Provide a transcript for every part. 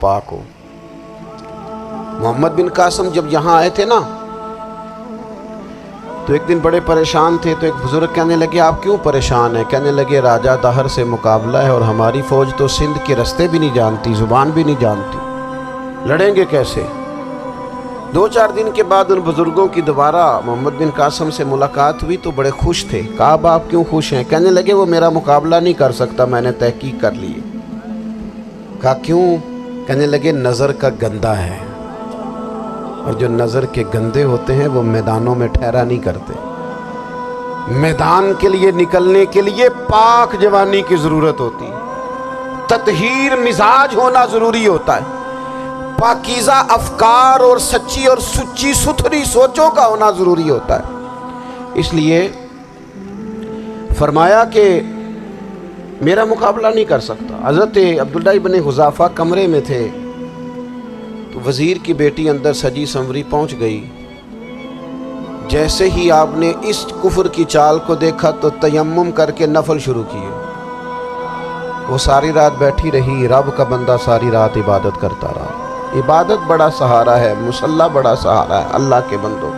پاک ہو۔ محمد بن قاسم جب یہاں آئے تھے نا تو ایک دن بڑے پریشان تھے، تو ایک بزرگ کہنے لگے آپ کیوں پریشان ہیں؟ کہنے لگے راجہ دہر سے مقابلہ ہے اور ہماری فوج تو سندھ کے رستے بھی نہیں جانتی، زبان بھی نہیں جانتی، لڑیں گے کیسے؟ 2-4 دن کے بعد ان بزرگوں کی دوبارہ محمد بن قاسم سے ملاقات ہوئی تو بڑے خوش تھے۔ کہا اب آپ کیوں خوش ہیں؟ کہنے لگے وہ میرا مقابلہ نہیں کر سکتا، میں نے تحقیق کر لی۔ کہا کیوں؟ کہنے لگے نظر کا گندہ ہے، اور جو نظر کے گندے ہوتے ہیں وہ میدانوں میں ٹھہرا نہیں کرتے۔ میدان کے لیے نکلنے کے لیے پاک جوانی کی ضرورت ہوتی ہے، تطہیر مزاج ہونا ضروری ہوتا ہے، پاکیزہ افکار اور سچی اور سچی ستھری سوچوں کا ہونا ضروری ہوتا ہے۔ اس لیے فرمایا کہ میرا مقابلہ نہیں کر سکتا۔ حضرت عبداللہ ابن حذافہ کمرے میں تھے تو وزیر کی بیٹی اندر سجی سنوری پہنچ گئی۔ جیسے ہی آپ نے اس کفر کی چال کو دیکھا تو تیمم کر کے نفل شروع کیے۔ وہ ساری رات بیٹھی رہی، رب کا بندہ ساری رات عبادت کرتا رہا۔ عبادت بڑا سہارا ہے، مصلی بڑا سہارا ہے اللہ کے بندوں۔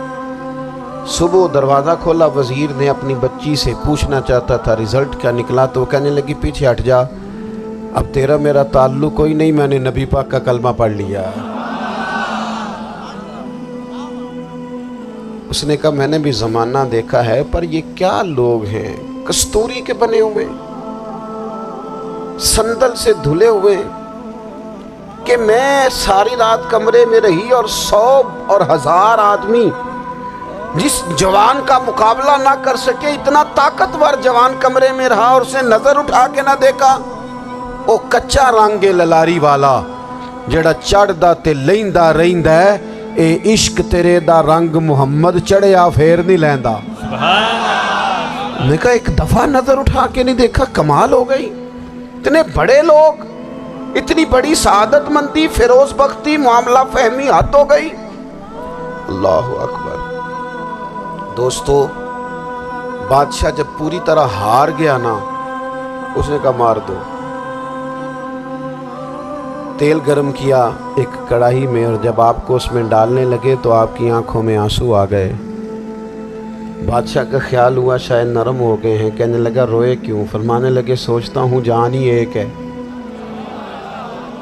صبح دروازہ کھولا، وزیر نے اپنی بچی سے پوچھنا چاہتا تھا رزلٹ کیا نکلا، تو وہ کہنے لگی پیچھے ہٹ جا، اب تیرا میرا تعلق کوئی نہیں، میں نے نبی پاک کا کلمہ پڑھ لیا۔ اس نے کہا میں نے بھی زمانہ دیکھا ہے، پر یہ کیا لوگ ہیں، کستوری کے بنے ہوئے، سندل سے دھلے ہوئے، کہ میں ساری رات کمرے میں رہی اور 100 اور 1000 آدمی جس جوان کا مقابلہ نہ کر سکے، اتنا طاقتور جوان کمرے میں رہا اور اسے نظر اٹھا کے نہ دیکھا۔ او کچا رنگ للاری والا جڑا چڑھدا تے لیندا رہندا ہے، اے عشق تیرے دا رنگ محمد چڑھیا پھر نہیں لیندا۔ میں کہا ایک دفعہ نظر اٹھا کے نہیں دیکھا، کمال ہو گئی۔ اتنے بڑے لوگ، اتنی بڑی سعادت مندی، فیروز بختی، معاملہ فہمی حد ہو گئی۔ اللہ اکبر۔ دوستو بادشاہ جب پوری طرح ہار گیا نا، اس نے کہا مار دو۔ تیل گرم کیا ایک کڑاہی میں، اور جب آپ کو اس میں ڈالنے لگے تو آپ کی آنکھوں میں آنسو آ گئے۔ بادشاہ کا خیال ہوا شاید نرم ہو گئے ہیں، کہنے لگا روئے کیوں؟ فرمانے لگے سوچتا ہوں جان ہی ایک ہے،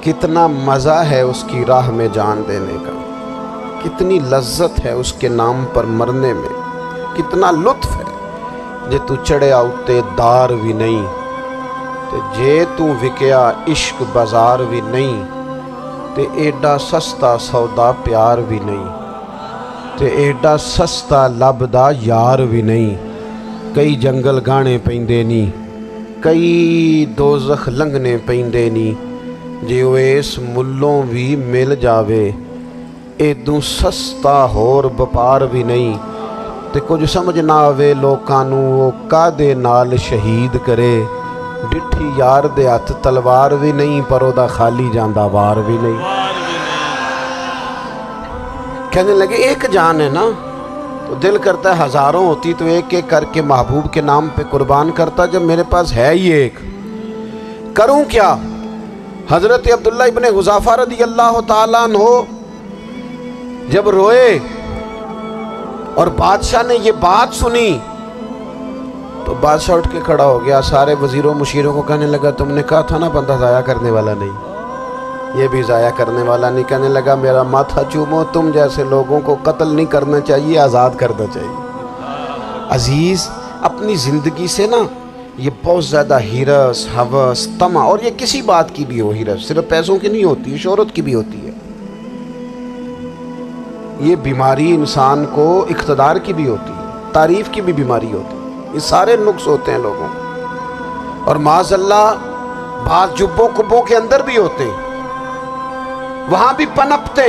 کتنا مزہ ہے اس کی راہ میں جان دینے کا، کتنی لذت ہے اس کے نام پر مرنے میں، کتنا لطف ہے۔ جے تو چڑھیا اتے دار بھی نہیں، تے جے تو وکیا عشق بازار بھی نہیں، تے ایڈا سستا سودا پیار بھی نہیں، تے ایڈا سستا لبدا یار بھی نہیں۔ کئی جنگل گانے پیندے نی، کئی دوزخ لنگنے پیندے نی، جے اس ملوں بھی مل جاوے، ایدوں سستا ہور بپار بھی نہیں۔ تے کچھ سمجھ نہ آوے لوکانوں وہ کادے نال شہید کرے، ڈٹھی یار دے ہاتھ تلوار بھی نہیں، پر او دا خالی جاندہ وار بھی نہیں۔ کہنے لگے ایک جان ہے نا، تو دل کرتا ہے ہزاروں ہوتی تو ایک ایک کر کے محبوب کے نام پہ قربان کرتا، جب میرے پاس ہے ہی ایک، کروں کیا؟ حضرت عبداللہ ابن حذافہ رضی اللہ تعالیٰ عنہ جب روئے اور بادشاہ نے یہ بات سنی تو بادشاہ اٹھ کے کھڑا ہو گیا، سارے وزیروں مشیروں کو کہنے لگا تم نے کہا تھا نا بندہ ضائع کرنے والا نہیں، یہ بھی ضائع کرنے والا نہیں۔ کہنے لگا میرا ماتھا چومو، تم جیسے لوگوں کو قتل نہیں کرنا چاہیے، آزاد کرنا چاہیے۔ عزیز اپنی زندگی سے نا یہ بہت زیادہ ہرس، ہوس، طمع، اور یہ کسی بات کی بھی ہو، ہرس صرف پیسوں کی نہیں ہوتی، شہرت کی بھی ہوتی ہے، یہ بیماری انسان کو اقتدار کی بھی ہوتی ہے، تعریف کی بھی بیماری ہوتی ہے، یہ سارے نقص ہوتے ہیں لوگوں کو، اور معاذ اللہ بعض جبوں کبوں کے اندر بھی ہوتے ہیں، وہاں بھی پنپتے۔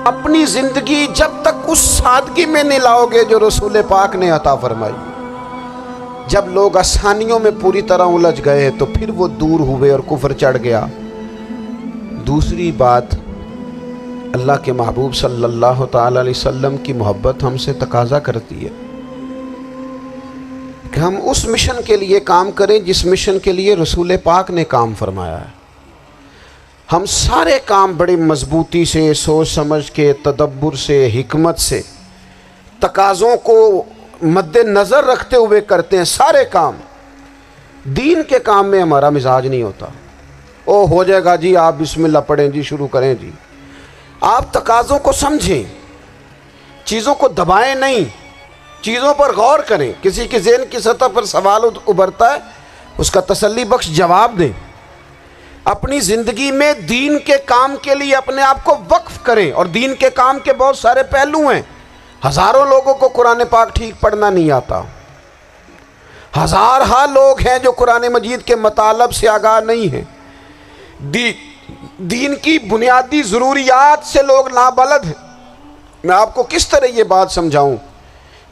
اپنی زندگی جب تک اس سادگی میں نہیں لاؤ گے جو رسول پاک نے عطا فرمائی، جب لوگ آسانیوں میں پوری طرح الجھ گئے تو پھر وہ دور ہوئے اور کفر چڑھ گیا۔ دوسری بات، اللہ کے محبوب صلی اللہ تعالی علیہ وسلم کی محبت ہم سے تقاضا کرتی ہے کہ ہم اس مشن کے لیے کام کریں جس مشن کے لیے رسول پاک نے کام فرمایا ہے۔ ہم سارے کام بڑی مضبوطی سے، سوچ سمجھ کے، تدبر سے، حکمت سے، تقاضوں کو مد نظر رکھتے ہوئے کرتے ہیں سارے کام۔ دین کے کام میں ہمارا مزاج نہیں ہوتا، او ہو جائے گا جی، آپ بسم اللہ پڑھیں جی، شروع کریں جی۔ آپ تقاضوں کو سمجھیں، چیزوں کو دبائیں نہیں، چیزوں پر غور کریں۔ کسی کے ذہن کی سطح پر سوال ابھرتا ہے، اس کا تسلی بخش جواب دیں۔ اپنی زندگی میں دین کے کام کے لیے اپنے آپ کو وقف کریں، اور دین کے کام کے بہت سارے پہلو ہیں۔ ہزاروں لوگوں کو قرآن پاک ٹھیک پڑھنا نہیں آتا، ہزارہا لوگ ہیں جو قرآن مجید کے مطالب سے آگاہ نہیں ہیں، دین کی بنیادی ضروریات سے لوگ نابلد ہیں۔ میں آپ کو کس طرح یہ بات سمجھاؤں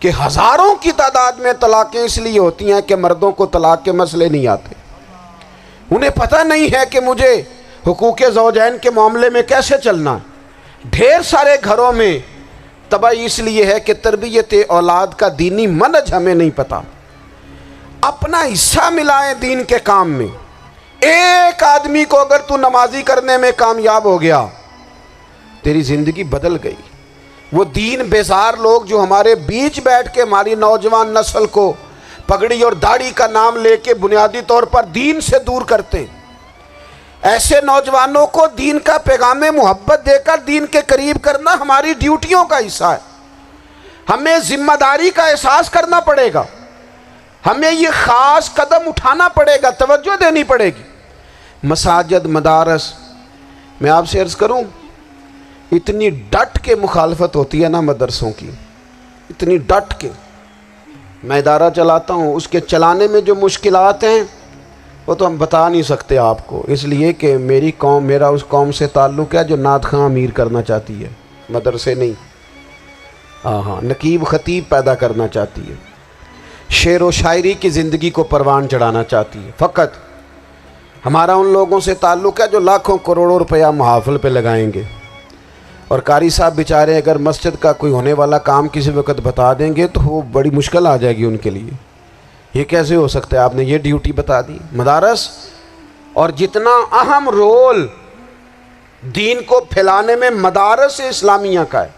کہ ہزاروں کی تعداد میں طلاقیں اس لیے ہوتی ہیں کہ مردوں کو طلاق کے مسئلے نہیں آتے، انہیں پتہ نہیں ہے کہ مجھے حقوق زوجین کے معاملے میں کیسے چلنا ہے۔ ڈھیر سارے گھروں میں تباہی اس لیے ہے کہ تربیت اولاد کا دینی منہج ہمیں نہیں پتہ۔ اپنا حصہ ملائیں دین کے کام میں۔ ایک آدمی کو اگر تو نمازی کرنے میں کامیاب ہو گیا، تیری زندگی بدل گئی۔ وہ دین بیزار لوگ جو ہمارے بیچ بیٹھ کے ہماری نوجوان نسل کو پگڑی اور داڑھی کا نام لے کے بنیادی طور پر دین سے دور کرتے ہیں، ایسے نوجوانوں کو دین کا پیغام محبت دے کر دین کے قریب کرنا ہماری ڈیوٹیوں کا حصہ ہے۔ ہمیں ذمہ داری کا احساس کرنا پڑے گا، ہمیں یہ خاص قدم اٹھانا پڑے گا، توجہ دینی پڑے گی۔ مساجد، مدارس، میں آپ سے عرض کروں، اتنی ڈٹ کے مخالفت ہوتی ہے نا مدرسوں کی، اتنی ڈٹ کے۔ میں ادارہ چلاتا ہوں، اس کے چلانے میں جو مشکلات ہیں وہ تو ہم بتا نہیں سکتے آپ کو، اس لیے کہ میری قوم، میرا اس قوم سے تعلق ہے جو نعت خواں امیر کرنا چاہتی ہے، مدرسے نہیں۔ ہاں، نقیب خطیب پیدا کرنا چاہتی ہے، شعر و شاعری کی زندگی کو پروان چڑھانا چاہتی ہے۔ فقط ہمارا ان لوگوں سے تعلق ہے جو لاکھوں کروڑوں روپیہ محافل پہ لگائیں گے، اور قاری صاحب بیچارے اگر مسجد کا کوئی ہونے والا کام کسی وقت بتا دیں گے تو وہ بڑی مشکل آ جائے گی ان کے لیے۔ یہ کیسے ہو سکتا ہے، آپ نے یہ ڈیوٹی بتا دی۔ مدارس، اور جتنا اہم رول دین کو پھیلانے میں مدارس اسلامیہ کا ہے،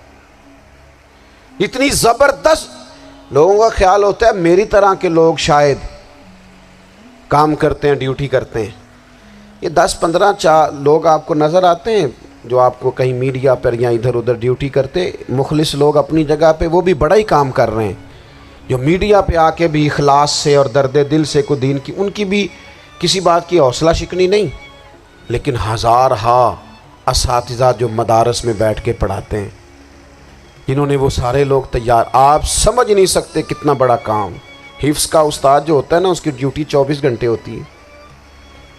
اتنی زبردست، لوگوں کا خیال ہوتا ہے میری طرح کے لوگ شاید کام کرتے ہیں، ڈیوٹی کرتے ہیں۔ یہ 10-15 لوگ آپ کو نظر آتے ہیں جو آپ کو کہیں میڈیا پر یا ادھر ادھر ڈیوٹی کرتے، مخلص لوگ اپنی جگہ پہ، وہ بھی بڑا ہی کام کر رہے ہیں، جو میڈیا پہ آ کے بھی اخلاص سے اور درد دل سے کو دین کی، ان کی بھی کسی بات کی حوصلہ شکنی نہیں۔ لیکن ہزارہا اساتذہ جو مدارس میں بیٹھ کے پڑھاتے ہیں، جنہوں نے وہ سارے لوگ تیار، آپ سمجھ نہیں سکتے کتنا بڑا کام۔ حفظ کا استاد جو ہوتا ہے نا، اس کی ڈیوٹی 24 گھنٹے ہوتی ہے،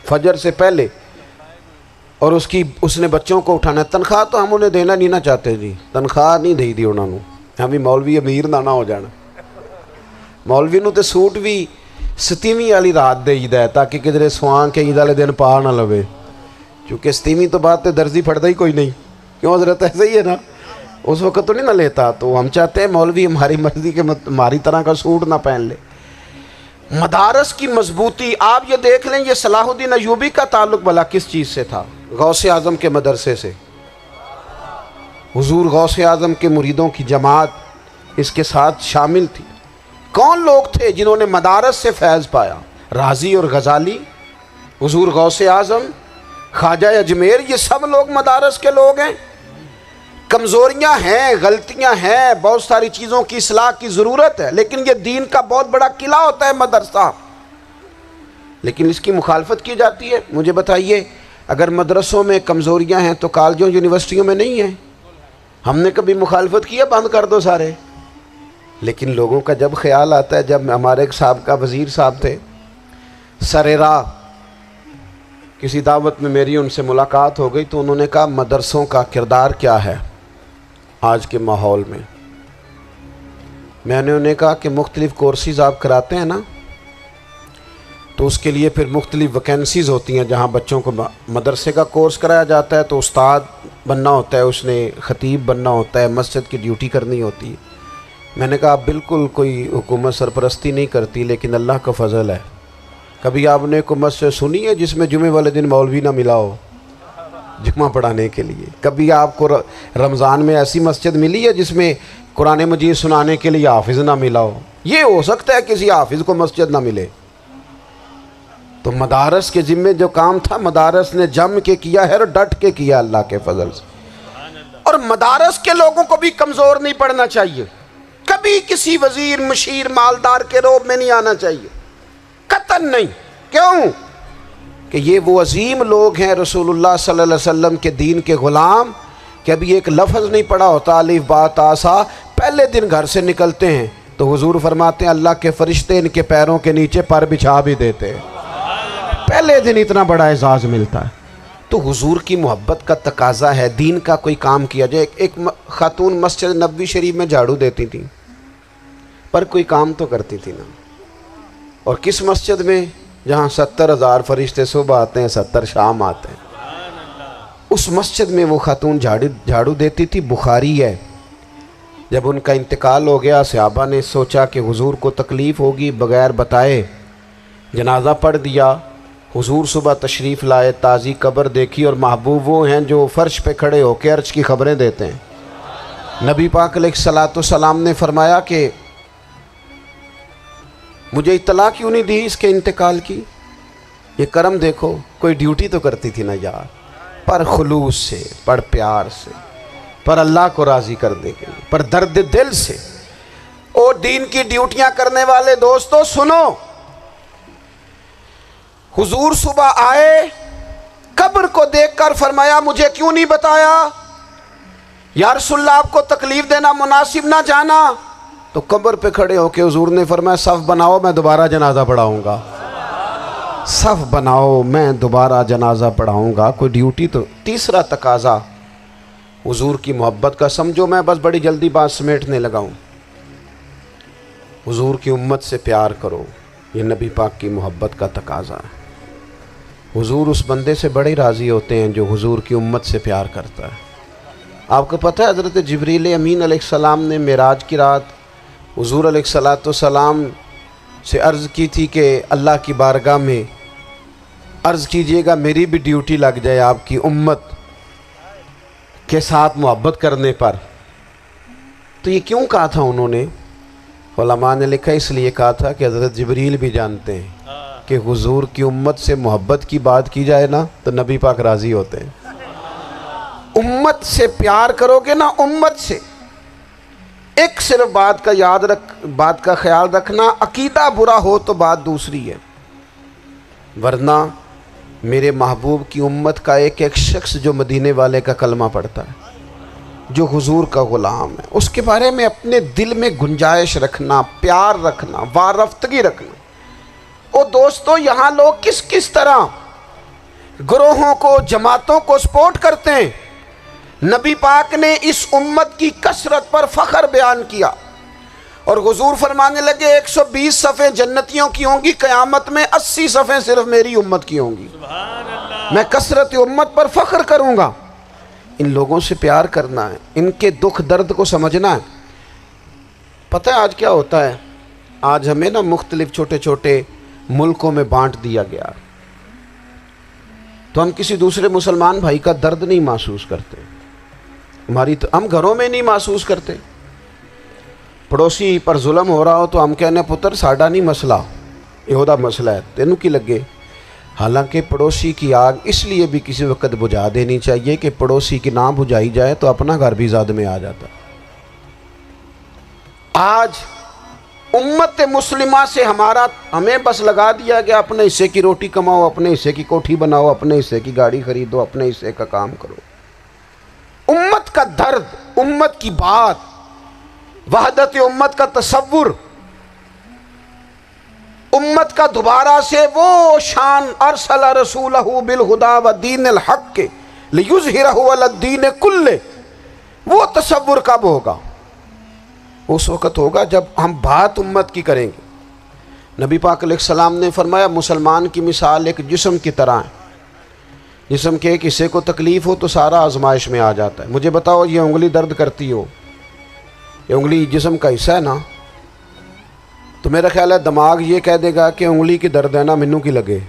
فجر سے پہلے، اور اس نے بچوں کو اٹھانا ہے۔ تنخواہ تو ہم انہیں دینا نہیں نہ چاہتے جی، تنخواہ نہیں دی انہوں نے، ہمیں مولوی امیر نہ ہو جانا۔ مولوی نو تے سوٹ بھی 27ویں والی رات دے ہے تاکہ کدھر سوان کے عید والے دن پا نہ لوے، چونکہ 27ویں تو بعد تے درزی پھڑتا ہی کوئی نہیں، کیوں حضرت؟ ایسے ہی ہے نا، اس وقت تو نہیں نہ لیتا۔ تو ہم چاہتے ہیں مولوی ہماری مرضی کے ہماری طرح کا سوٹ نہ پہن لے۔ مدارس کی مضبوطی، آپ یہ دیکھ لیں، یہ صلاح الدین ایوبی کا تعلق بھلا کس چیز سے تھا؟ غوث اعظم کے مدرسے سے۔ حضور غوث اعظم کے مریدوں کی جماعت اس کے ساتھ شامل تھی۔ کون لوگ تھے جنہوں نے مدارس سے فیض پایا؟ رازی اور غزالی، حضور غوث اعظم، خواجہ اجمیر، یہ سب لوگ مدارس کے لوگ ہیں۔ کمزوریاں ہیں، غلطیاں ہیں، بہت ساری چیزوں کی اصلاح کی ضرورت ہے، لیکن یہ دین کا بہت بڑا قلعہ ہوتا ہے مدرسہ، لیکن اس کی مخالفت کی جاتی ہے۔ مجھے بتائیے، اگر مدرسوں میں کمزوریاں ہیں تو کالجوں یونیورسٹیوں میں نہیں ہیں؟ ہم نے کبھی مخالفت کی ہے بند کر دو سارے؟ لیکن لوگوں کا جب خیال آتا ہے، جب ہمارے ایک صاحب کا وزیر صاحب تھے سر راہ، کسی دعوت میں میری ان سے ملاقات ہو گئی تو انہوں نے کہا مدرسوں کا کردار کیا ہے آج کے ماحول میں؟ میں نے انہیں کہا کہ مختلف کورسز آپ کراتے ہیں نا، تو اس کے لیے پھر مختلف ویکینسیز ہوتی ہیں، جہاں بچوں کو مدرسے کا کورس کرایا جاتا ہے تو استاد بننا ہوتا ہے، اس نے خطیب بننا ہوتا ہے، مسجد کی ڈیوٹی کرنی ہوتی ہے۔ میں نے کہا آپ بالکل کوئی حکومت سرپرستی نہیں کرتی، لیکن اللہ کا فضل ہے، کبھی آپ نے حکومت سے سنی ہے جس میں جمعے والے دن مولوی نہ ملا ہو؟ جمعہ پڑھانے کے لیے؟ کبھی آپ کو رمضان میں ایسی مسجد ملی ہے جس میں قرآن مجید سنانے کے لیے حافظ نہ ملا ہو؟ یہ ہو سکتا ہے کسی حافظ کو مسجد نہ ملے۔ تو مدارس کے ذمے جو کام تھا مدارس نے جم کے کیا ہے اور ڈٹ کے کیا اللہ کے فضل سے۔ اور مدارس کے لوگوں کو بھی کمزور نہیں پڑنا چاہیے، کبھی کسی وزیر مشیر مالدار کے روب میں نہیں آنا چاہیے، قطعاً نہیں۔ کیوں کہ یہ وہ عظیم لوگ ہیں رسول اللہ صلی اللہ علیہ وسلم کے دین کے غلام، کہ ابھی ایک لفظ نہیں پڑھا ہوتا الف با تا سا، پہلے دن گھر سے نکلتے ہیں تو حضور فرماتے ہیں اللہ کے فرشتے ان کے پیروں کے نیچے پر بچھا بھی دیتے ہیں، پہلے دن اتنا بڑا اعزاز ملتا ہے۔ تو حضور کی محبت کا تقاضا ہے دین کا کوئی کام کیا جائے۔ ایک خاتون مسجد نبوی شریف میں جھاڑو دیتی تھی پر کوئی کام تو کرتی تھی نا، اور کس مسجد میں؟ جہاں 70,000 فرشتے صبح آتے ہیں 70 شام آتے ہیں، اس مسجد میں وہ خاتون جھاڑو دیتی تھی۔ بخاری ہے، جب ان کا انتقال ہو گیا صحابہ نے سوچا کہ حضور کو تکلیف ہوگی، بغیر بتائے جنازہ پڑھ دیا۔ حضور صبح تشریف لائے، تازی قبر دیکھی، اور محبوب وہ ہیں جو فرش پہ کھڑے ہو کے عرش کی خبریں دیتے ہیں۔ نبی پاک علیہ الصلوۃ والسلام نے فرمایا کہ مجھے اطلاع کیوں نہیں دی اس کے انتقال کی؟ یہ کرم دیکھو، کوئی ڈیوٹی تو کرتی تھی نا یار، پر خلوص سے، پر پیار سے، پر اللہ کو راضی کرنے کے لیے، پر درد دل سے۔ اور دین کی ڈیوٹیاں کرنے والے دوستو سنو، حضور صبح آئے، قبر کو دیکھ کر فرمایا مجھے کیوں نہیں بتایا؟ یا رسول اللہ آپ کو تکلیف دینا مناسب نہ جانا؟ تو قبر پہ کھڑے ہو کے حضور نے فرمایا صف بناؤ میں دوبارہ جنازہ پڑھاؤں گا، صف بناؤ میں دوبارہ جنازہ پڑھاؤں گا۔ کوئی ڈیوٹی تو۔ تیسرا تقاضا حضور کی محبت کا، سمجھو میں بس بڑی جلدی بات سمیٹنے لگا ہوں، حضور کی امت سے پیار کرو، یہ نبی پاک کی محبت کا تقاضا ہے۔ حضور اس بندے سے بڑے راضی ہوتے ہیں جو حضور کی امت سے پیار کرتا ہے۔ آپ کو پتہ ہے حضرت جبریل امین علیہ السلام نے معراج کی رات حضور علیہ الصلوۃ والسلام سے عرض کی تھی کہ اللہ کی بارگاہ میں عرض کیجئے گا میری بھی ڈیوٹی لگ جائے آپ کی امت کے ساتھ محبت کرنے پر۔ تو یہ کیوں کہا تھا انہوں نے؟ علماء نے لکھا اس لیے کہا تھا کہ حضرت جبریل بھی جانتے ہیں کہ حضور کی امت سے محبت کی بات کی جائے نا تو نبی پاک راضی ہوتے ہیں۔ امت سے پیار کرو گے نا، امت سے، ایک صرف بات کا خیال رکھنا، عقیدہ برا ہو تو بات دوسری ہے، ورنہ میرے محبوب کی امت کا ایک ایک شخص جو مدینے والے کا کلمہ پڑھتا ہے، جو حضور کا غلام ہے، اس کے بارے میں اپنے دل میں گنجائش رکھنا، پیار رکھنا، وارفتگی رکھنا۔ اور دوستو یہاں لوگ کس کس طرح گروہوں کو، جماعتوں کو سپورٹ کرتے ہیں۔ نبی پاک نے اس امت کی کثرت پر فخر بیان کیا، اور حضور فرمانے لگے 120 صفیں جنتیوں کی ہوں گی، قیامت میں 80 صفیں صرف میری امت کی ہوں گی، میں کثرت امت پر فخر کروں گا۔ ان لوگوں سے پیار کرنا ہے، ان کے دکھ درد کو سمجھنا ہے۔ پتہ ہے آج کیا ہوتا ہے؟ آج ہمیں نا مختلف چھوٹے چھوٹے ملکوں میں بانٹ دیا گیا، تو ہم کسی دوسرے مسلمان بھائی کا درد نہیں محسوس کرتے، ہم گھروں میں نہیں محسوس کرتے۔ پڑوسی پر ظلم ہو رہا ہو تو ہم کہنے پتر ساڈا نہیں مسئلہ، یہ دا مسئلہ ہے تینوں کی لگے۔ حالانکہ پڑوسی کی آگ اس لیے بھی کسی وقت بجھا دینی چاہیے کہ پڑوسی کی نہ بجھائی جائے تو اپنا گھر بھی زاد میں آ جاتا۔ آج امت مسلمہ سے ہمیں بس لگا دیا گیا اپنے حصے کی روٹی کماؤ، اپنے حصے کی کوٹھی بناؤ، اپنے حصے کی گاڑی خریدو، اپنے حصے کا کام کرو۔ امت کا درد، امت کی بات، وحدت امت کا تصور، امت کا دوبارہ سے وہ شان ارسل رسولہ بالہدی ودین الحق لیظہرہ علی الدین کلہ، وہ تصور کب ہوگا؟ اس وقت ہوگا جب ہم بات امت کی کریں گے۔ نبی پاک علیہ السلام نے فرمایا مسلمان کی مثال ایک جسم کی طرح ہے، جسم کے ایک حصے کو تکلیف ہو تو سارا آزمائش میں آ جاتا ہے۔ مجھے بتاؤ یہ انگلی درد کرتی ہو، یہ انگلی جسم کا حصہ ہے نا، تو میرا خیال ہے دماغ یہ کہہ دے گا کہ انگلی کی درد ہے نا مینوں کی لگے،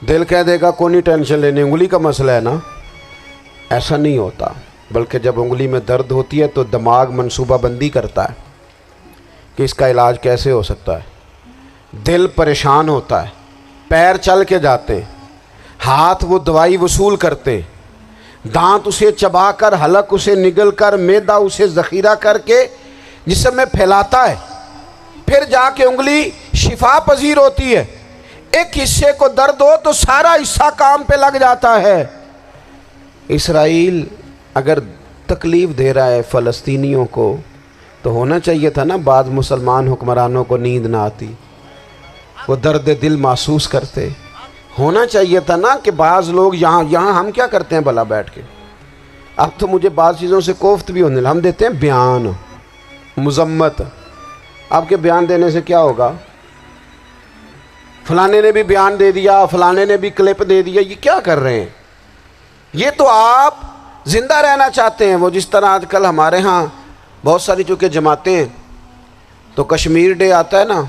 دل کہہ دے گا کوئی نہیں ٹینشن لینے، انگلی کا مسئلہ ہے نا. ایسا نہیں ہوتا، بلکہ جب انگلی میں درد ہوتی ہے تو دماغ منصوبہ بندی کرتا ہے کہ اس کا علاج کیسے ہو سکتا ہے. دل پریشان ہوتا ہے، پیر چل کے جاتے ہیں، ہاتھ وہ دوائی وصول کرتے ہیں، دانت اسے چبا کر، حلق اسے نگل کر، معدہ اسے ذخیرہ کر کے جسم میں پھیلاتا ہے، پھر جا کے انگلی شفا پذیر ہوتی ہے. ایک حصے کو درد ہو تو سارا حصہ کام پہ لگ جاتا ہے. اسرائیل اگر تکلیف دے رہا ہے فلسطینیوں کو تو ہونا چاہیے تھا نا بعض مسلمان حکمرانوں کو نیند نہ آتی، وہ درد دل محسوس کرتے. ہونا چاہیے تھا نا کہ بعض لوگ یہاں ہم کیا کرتے ہیں بھلا بیٹھ کے. اب تو مجھے بعض چیزوں سے کوفت بھی ہونے لگا. ہم دیتے ہیں بیان، مذمت. آپ کے بیان دینے سے کیا ہوگا؟ فلانے نے بھی بیان دے دیا، فلانے نے بھی کلپ دے دیا. یہ کیا کر رہے ہیں؟ یہ تو آپ زندہ رہنا چاہتے ہیں. وہ جس طرح آج کل ہمارے ہاں بہت ساری چونکہ جماعتیں ہیں تو کشمیر ڈے آتا ہے نا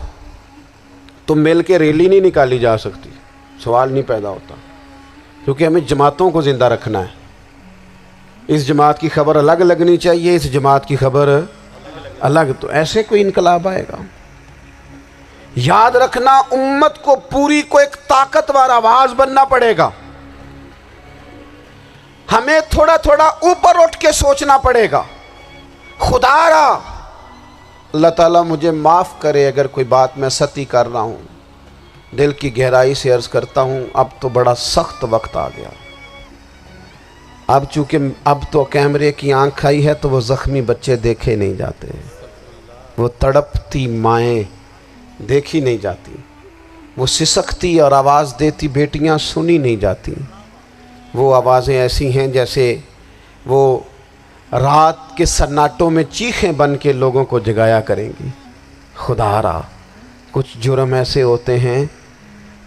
تو مل کے ریلی نہیں نکالی جا سکتی، سوال نہیں پیدا ہوتا، کیونکہ ہمیں جماعتوں کو زندہ رکھنا ہے. اس جماعت کی خبر الگ لگنی چاہیے، اس جماعت کی خبر الگ. تو ایسے کوئی انقلاب آئے گا؟ یاد رکھنا امت کو پوری کو ایک طاقتور آواز بننا پڑے گا. ہمیں تھوڑا تھوڑا اوپر اٹھ کے سوچنا پڑے گا. خدا را اللہ تعالیٰ مجھے معاف کرے اگر کوئی بات میں سطحی کر رہا ہوں. دل کی گہرائی سے عرض کرتا ہوں اب تو بڑا سخت وقت آ گیا. اب چونکہ اب تو کیمرے کی آنکھ آئی ہے تو وہ زخمی بچے دیکھے نہیں جاتے، وہ تڑپتی مائیں دیکھی نہیں جاتی، وہ سسکتی اور آواز دیتی بیٹیاں سنی نہیں جاتی. وہ آوازیں ایسی ہیں جیسے وہ رات کے سناٹوں میں چیخیں بن کے لوگوں کو جگایا کریں گی. خدا را کچھ جرم ایسے ہوتے ہیں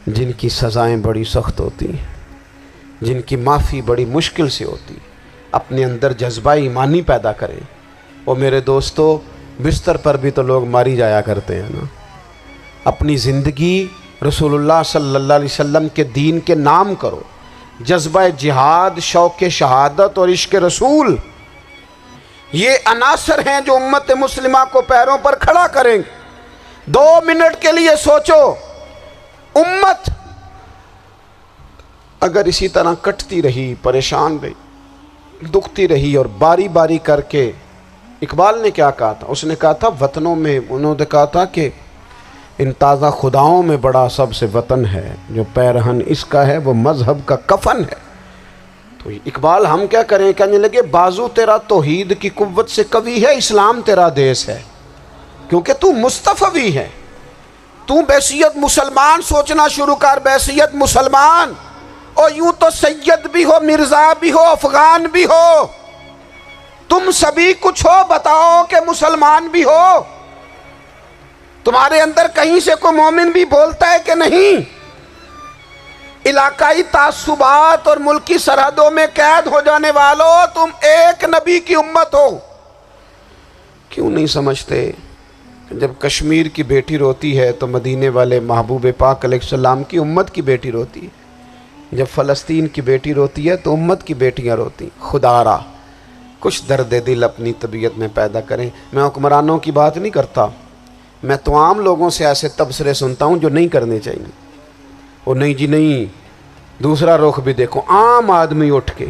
جن کی سزائیں بڑی سخت ہوتی ہیں، جن کی معافی بڑی مشکل سے ہوتی. اپنے اندر جذبہ ایمانی پیدا کریں. اور میرے دوستو بستر پر بھی تو لوگ ماری جایا کرتے ہیں نا. اپنی زندگی رسول اللہ صلی اللہ علیہ وسلم کے دین کے نام کرو. جذبہ جہاد، شوق شہادت اور عشق رسول، یہ عناصر ہیں جو امت مسلمہ کو پیروں پر کھڑا کریں گے. 2 منٹ کے لیے سوچو، امت اگر اسی طرح کٹتی رہی، پریشان رہی، دکھتی رہی اور باری باری کر کے، اقبال نے کیا کہا تھا؟ اس نے کہا تھا وطنوں میں، انہوں نے کہا تھا کہ ان تازہ خداؤں میں بڑا سب سے وطن ہے، جو پیرہن اس کا ہے وہ مذہب کا کفن ہے. تو اقبال ہم کیا کریں؟ کہنے لگے بازو تیرا توحید کی قوت سے قوی ہے، اسلام تیرا دیس ہے، کیونکہ تو مصطفی ہے. تو بحیثیت مسلمان سوچنا شروع کر، بحیثیت مسلمان. اور یوں تو سید بھی ہو، مرزا بھی ہو، افغان بھی ہو، تم سبھی کچھ ہو، بتاؤ کہ مسلمان بھی ہو. تمہارے اندر کہیں سے کوئی مومن بھی بولتا ہے کہ نہیں؟ علاقائی تعصبات اور ملکی سرحدوں میں قید ہو جانے والوں، تم ایک نبی کی امت ہو. کیوں نہیں سمجھتے کہ جب کشمیر کی بیٹی روتی ہے تو مدینے والے محبوب پاک علیہ السلام کی امت کی بیٹی روتی ہے، جب فلسطین کی بیٹی روتی ہے تو امت کی بیٹیاں روتی. خدا را کچھ درد دل اپنی طبیعت میں پیدا کریں. میں حکمرانوں کی بات نہیں کرتا، میں تو عام لوگوں سے ایسے تبصرے سنتا ہوں جو نہیں کرنے چاہیے. وہ نہیں جی نہیں، دوسرا رخ بھی دیکھو. عام آدمی اٹھ کے،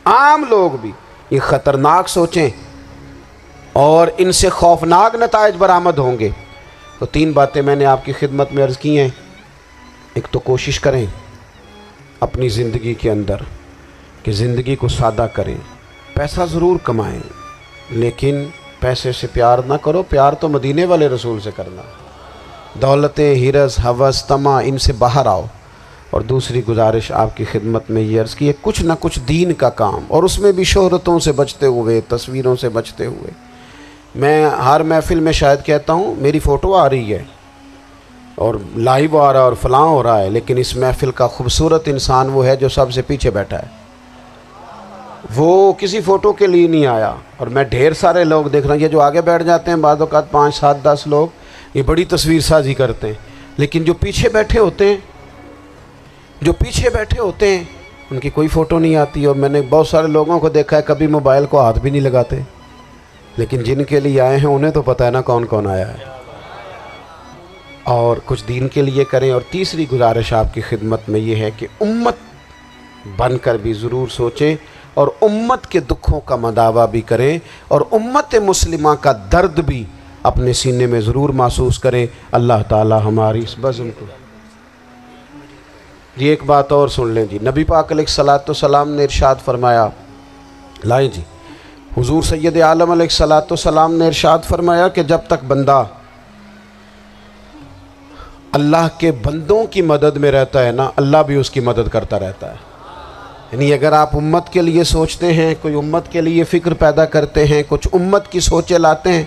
عام لوگ بھی یہ خطرناک سوچیں اور ان سے خوفناک نتائج برآمد ہوں گے. تو 3 باتیں میں نے آپ کی خدمت میں عرض کی ہیں. ایک تو کوشش کریں اپنی زندگی کے اندر کہ زندگی کو سادہ کریں. پیسہ ضرور کمائیں لیکن پیسے سے پیار نہ کرو، پیار تو مدینے والے رسول سے کرنا. دولتیں، ہرس، ہوس، طمع، ان سے باہر آؤ. اور دوسری گزارش آپ کی خدمت میں یہ عرض کی ہے کچھ نہ کچھ دین کا کام، اور اس میں بھی شہرتوں سے بچتے ہوئے، تصویروں سے بچتے ہوئے. میں ہر محفل میں شاید کہتا ہوں میری فوٹو آ رہی ہے اور لائیو آ رہا ہے اور فلاں ہو رہا ہے، لیکن اس محفل کا خوبصورت انسان وہ ہے جو سب سے پیچھے بیٹھا ہے. وہ کسی فوٹو کے لیے نہیں آیا. اور میں ڈھیر سارے لوگ دیکھ رہا ہوں، یہ جو آگے بیٹھ جاتے ہیں بعض اوقات 5، 7، 10 لوگ، یہ بڑی تصویر سازی کرتے ہیں، لیکن جو پیچھے بیٹھے ہوتے ہیں جو پیچھے بیٹھے ہوتے ہیں ان کی کوئی فوٹو نہیں آتی، اور میں نے بہت سارے لوگوں کو دیکھا ہے کبھی موبائل کو ہاتھ بھی نہیں لگاتے، لیکن جن کے لیے آئے ہیں انہیں تو پتہ ہے نا کون کون آیا ہے، اور کچھ دین کے لیے کریں۔ اور تیسری گزارش آپ کی خدمت میں یہ ہے کہ امت بن کر بھی ضرور سوچیں، اور امت کے دکھوں کا مداوع بھی کریں، اور امت مسلمہ کا درد بھی اپنے سینے میں ضرور محسوس کریں۔ اللہ تعالی ہماری اس بزم کو جی ایک بات اور سن لیں جی، نبی پاک علیہ الصلوۃ والسلام نے ارشاد فرمایا، لائیں جی، حضور سید عالم علیہ الصلوۃ والسلام نے ارشاد فرمایا کہ جب تک بندہ اللہ کے بندوں کی مدد میں رہتا ہے نا، اللہ بھی اس کی مدد کرتا رہتا ہے۔ یعنی اگر آپ امت کے لیے سوچتے ہیں، کوئی امت کے لیے فکر پیدا کرتے ہیں، کچھ امت کی سوچیں لاتے ہیں،